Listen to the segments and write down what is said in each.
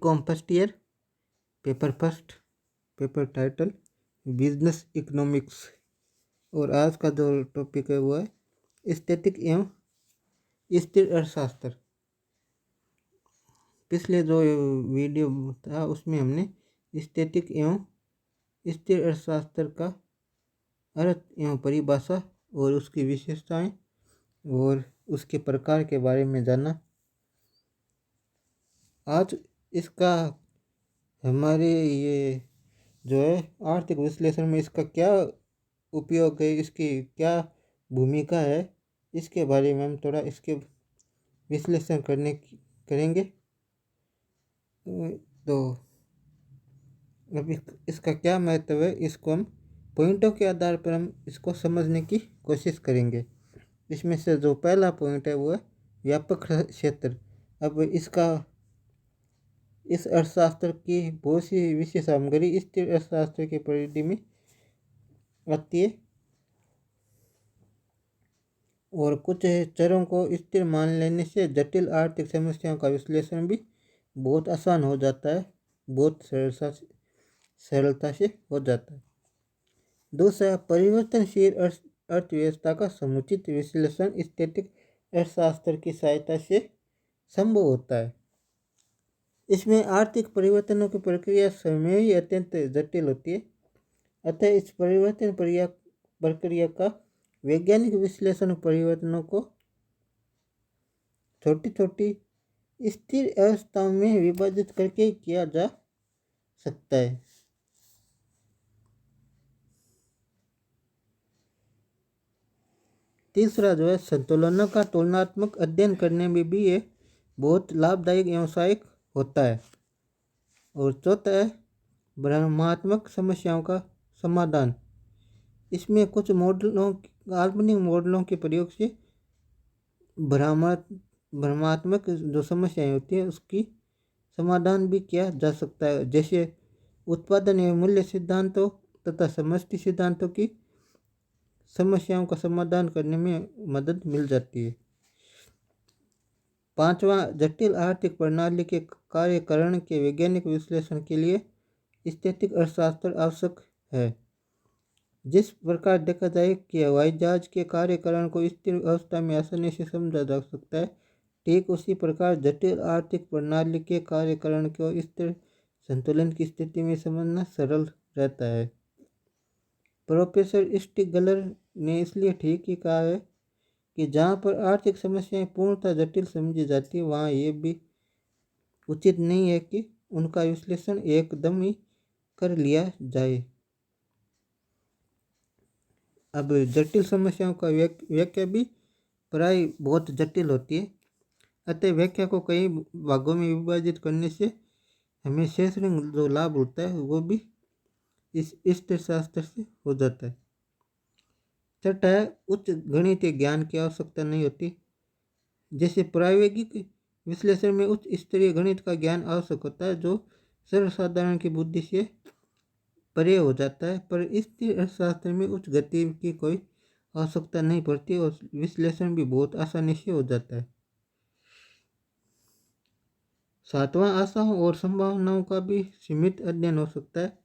BCom first year, paper first, paper title business economics. और आज का जो टॉपिक है वो है स्थैतिक एवं स्थिर अर्थशास्त्र। पिछले जो वीडियो था उसमें हमने स्थैतिक एवं स्थिर अर्थशास्त्र का अर्थ एवं परिभाषा और उसकी विशेषताएं और उसके प्रकार के बारे में जाना। आज इसका हमारे ये जो है आर्थिक विश्लेषण में इसका क्या उपयोग है, इसकी क्या भूमिका है, इसके बारे में हम थोड़ा इसके विश्लेषण करेंगे। तो अब इसका क्या महत्व है, इसको हम पॉइंटों के आधार पर हम इसको समझने की कोशिश करेंगे। इसमें से जो पहला पॉइंट है वो है व्यापक क्षेत्र। अब इस अर्थशास्त्र की बहुत सी विशेष सामग्री स्थिर अर्थशास्त्र की परिधि में आती है और कुछ चरों को स्थिर मान लेने से जटिल आर्थिक समस्याओं का विश्लेषण भी बहुत आसान हो जाता है, बहुत सरलता से हो जाता है। दूसरा, परिवर्तनशील अर्थव्यवस्था का समुचित विश्लेषण स्थैतिक अर्थशास्त्र की सहायता से संभव होता है। इसमें आर्थिक परिवर्तनों की प्रक्रिया स्वयं ही अत्यंत जटिल होती है, अतः इस परिवर्तन प्रक्रिया का वैज्ञानिक विश्लेषण परिवर्तनों को छोटी छोटी स्थिर अवस्थाओं में विभाजित करके किया जा सकता है। तीसरा जो है संतुलनों का तुलनात्मक अध्ययन करने में भी ये बहुत लाभदायक व्यावसायिक होता है। और चौथा है भ्रमात्मक समस्याओं का समाधान। इसमें कुछ काल्पनिक मॉडलों के प्रयोग से भ्रमात्मक जो समस्याएं होती है उसकी समाधान भी किया जा सकता है, जैसे उत्पादन एवं मूल्य सिद्धांतों तथा समष्टि सिद्धांतों की समस्याओं का समाधान करने में मदद मिल जाती है। पांचवा, जटिल आर्थिक प्रणाली के कार्यकरण के वैज्ञानिक विश्लेषण के लिए स्थैतिक अर्थशास्त्र आवश्यक है। जिस प्रकार देखा जाए कि हवाई जहाज के कार्यकरण को स्थिर अवस्था में आसानी से समझा जा सकता है, ठीक उसी प्रकार जटिल आर्थिक प्रणाली के कार्यकरण को स्थिर संतुलन की स्थिति में समझना सरल रहता है। प्रोफेसर स्टिगलर ने इसलिए ठीक ही कहा है कि जहाँ पर आर्थिक समस्याएं पूर्णतः जटिल समझी जाती है वहाँ ये भी उचित नहीं है कि उनका विश्लेषण एकदम ही कर लिया जाए। अब जटिल समस्याओं का व्याख्या भी प्राय बहुत जटिल होती है, अतः व्याख्या को कई भागों में विभाजित करने से हमें शेष जो लाभ होता है वो भी इस स्थिर शास्त्र से हो जाता है। छठा है उच्च गणितीय ज्ञान की आवश्यकता नहीं होती। जैसे प्रायोगिक विश्लेषण में उच्च स्तरीय गणित का ज्ञान आवश्यक होता है जो सर्वसाधारण की बुद्धि से परे हो जाता है, पर स्थिर अर्थशास्त्र में उच्च गति की कोई आवश्यकता नहीं पड़ती और विश्लेषण भी बहुत आसानी से हो जाता है। सातवां, आशाओं और संभावनाओं का भी सीमित अध्ययन हो सकता है।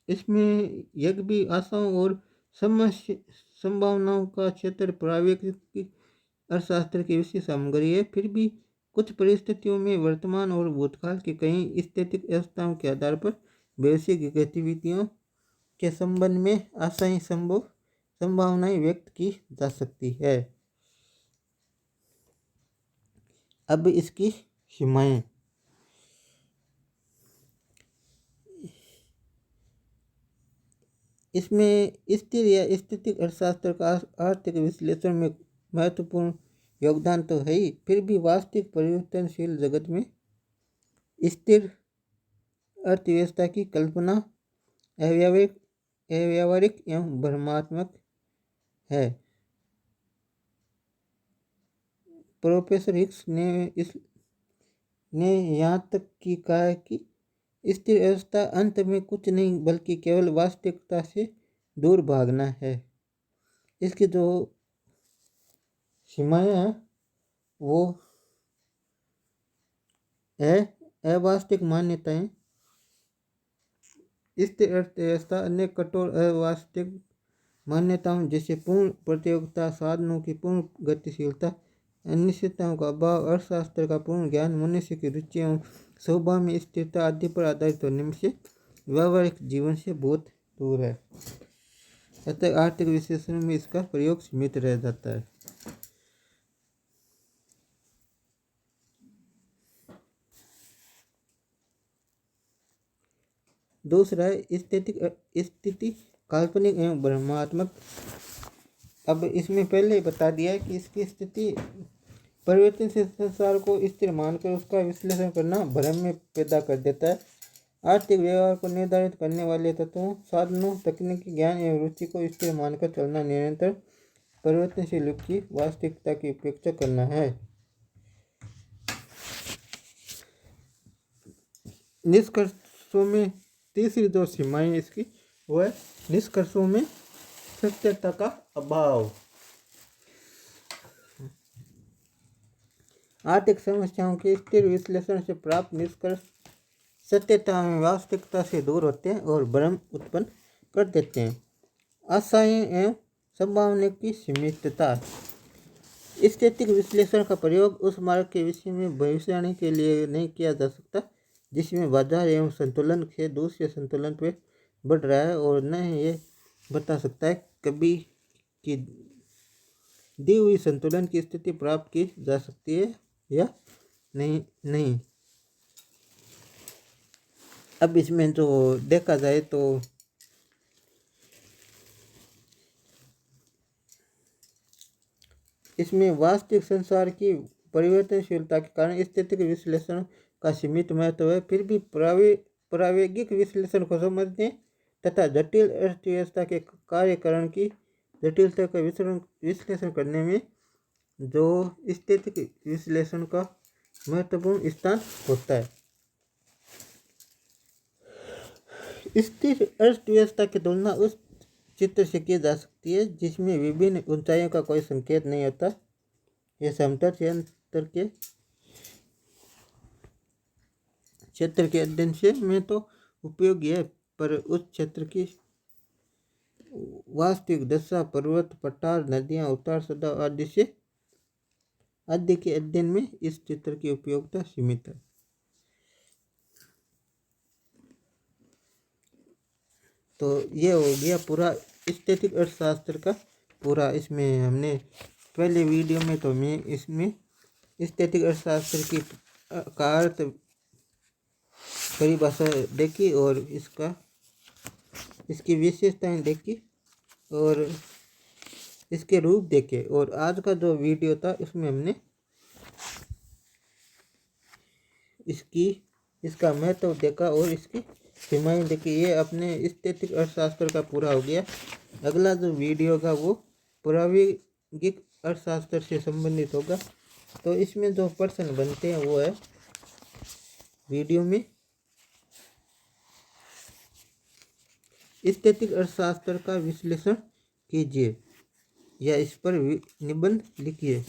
इसमें यह भी आशाओं और संभावनाओं का क्षेत्र प्रायोगिक अर्थशास्त्र की विशेष सामग्री है, फिर भी कुछ परिस्थितियों में वर्तमान और भूतकाल की कई स्थैतिक अवस्थाओं के आधार पर वैश्विक गतिविधियों के संबंध में आशाएं संभावनाएं व्यक्त की जा सकती है। अब इसकी सीमाएं। इसमें स्थिर या स्थितिक अर्थशास्त्र का आर्थिक विश्लेषण में महत्वपूर्ण योगदान तो है ही, फिर भी वास्तविक परिवर्तनशील जगत में स्थिर अर्थव्यवस्था की कल्पना अव्यावहारिक एवं भ्रमात्मक है। प्रोफेसर हिक्स ने यहाँ तक की कहा है कि स्थिर अवस्था अंत में कुछ नहीं बल्कि केवल वास्तविकता से दूर भागना है। इसकी जो सीमाएं हैं वो अवास्तविक मान्यताएं स्थिर अर्थव्यवस्था अनेक कठोर अवास्तविक मान्यताओं जैसे पूर्ण प्रतियोगिता, साधनों की पूर्ण गतिशीलता, अनिश्चितताओं का अभाव, अर्थशास्त्र का पूर्ण ज्ञान, मनुष्य की रुचियों स्वभाव में स्थिरता आदि पर आधारित होने में से व्यावहारिक जीवन से बहुत दूर है। अतः आर्थिक विश्लेषण में इसका प्रयोग सीमित रह जाता है। दूसरा है स्थिति काल्पनिक एवं भ्रमात्मक। अब इसमें पहले ही बता दिया है कि इसकी स्थिति परिवर्तनशील संसार को स्थिर मानकर उसका विश्लेषण करना भ्रम में पैदा कर देता है। आर्थिक व्यवहार को निर्धारित करने वाले तत्वों, साधनों, तकनीकी ज्ञान एवं रुचि को स्थिर मानकर चलना निरंतर परिवर्तनशील युग की वास्तविकता की उपेक्षा करना है। निष्कर्षों में तीसरी जो सीमाएं इसकी वो है निष्कर्षों में सत्यता का अभाव। आर्थिक समस्याओं के स्थिर विश्लेषण से प्राप्त निष्कर्ष सत्यता में वास्तविकता से दूर होते हैं और भ्रम उत्पन्न कर देते हैं। आशाएं एवं संभावना की सीमितता। स्थैतिक विश्लेषण का प्रयोग उस मार्ग के विषय में भविष्यवाणी के लिए नहीं किया जा सकता जिसमें बाजार एवं संतुलन से दूसरे संतुलन पर बढ़ रहा है, और न ये बता सकता है कभी कि दी हुई संतुलन की स्थिति प्राप्त की जा सकती है या नहीं। अब इसमें जो देखा जाए तो इसमें वास्तविक संसार की परिवर्तनशीलता के कारण स्थैतिक विश्लेषण का सीमित महत्व है। फिर भी प्रायोगिक विश्लेषण को समझने तथा जटिल अर्थव्यवस्था के कार्यकरण की जटिलता का विश्लेषण करने में जो स्थैतिक विश्लेषण का महत्वपूर्ण स्थान होता है। स्थिर अर्थव्यवस्था की तुलना उस चित्र से की जा सकती है जिसमें विभिन्न ऊंचाइयों का कोई संकेत नहीं होता। यह समतल क्षेत्र के अध्ययन से में तो उपयोगी है, पर उस क्षेत्र की वास्तविक दशा, पर्वत, पठार, नदियां, उतार चढ़ाव आदि के अध्ययन में इस चित्र की उपयोगिता सीमित है। तो ये हो गया पूरा स्थैतिक अर्थशास्त्र का पूरा। इसमें हमने पहले वीडियो में तो मैं इसमें स्थैतिक अर्थशास्त्र की का अर्थ परिभाषा देखी और इसकी विशेषताएं देखी और इसके रूप देखे, और आज का जो वीडियो था उसमें हमने इसका महत्व देखा और इसकी सीमाएं देखी। ये अपने स्थैतिक अर्थशास्त्र का पूरा हो गया। अगला जो वीडियो होगा वो प्रायोगिक अर्थशास्त्र से संबंधित होगा। तो इसमें जो प्रश्न बनते हैं वो है वीडियो में स्थैतिक अर्थशास्त्र का विश्लेषण कीजिए या इस पर निबंध लिखिए।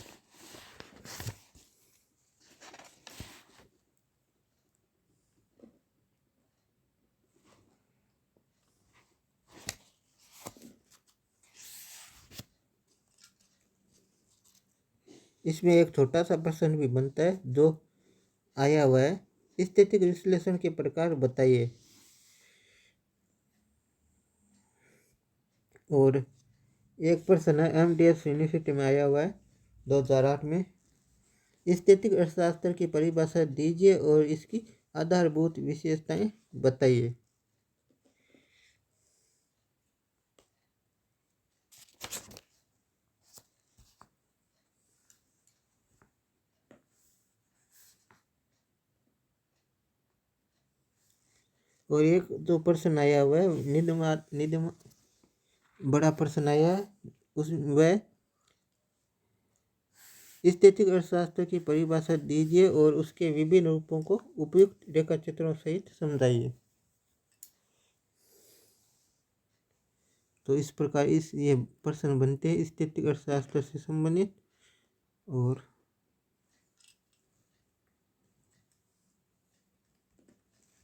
इसमें एक छोटा सा प्रश्न भी बनता है जो आया हुआ है, स्थैतिक विश्लेषण के प्रकार बताइए। और एक प्रश्न है MDS यूनिवर्सिटी में आया हुआ है 2008 में, स्थैतिक अर्थशास्त्र की परिभाषा दीजिए और इसकी आधारभूत विशेषताएं बताइए। और एक जो प्रश्न आया हुआ है बड़ा प्रश्न आया है वह स्थैतिक अर्थशास्त्र की परिभाषा दीजिए और उसके विभिन्न रूपों को उपयुक्त रेखाचित्रों सहित समझाइए। तो इस प्रकार ये प्रश्न बनते हैं स्थैतिक अर्थशास्त्र से संबंधित। और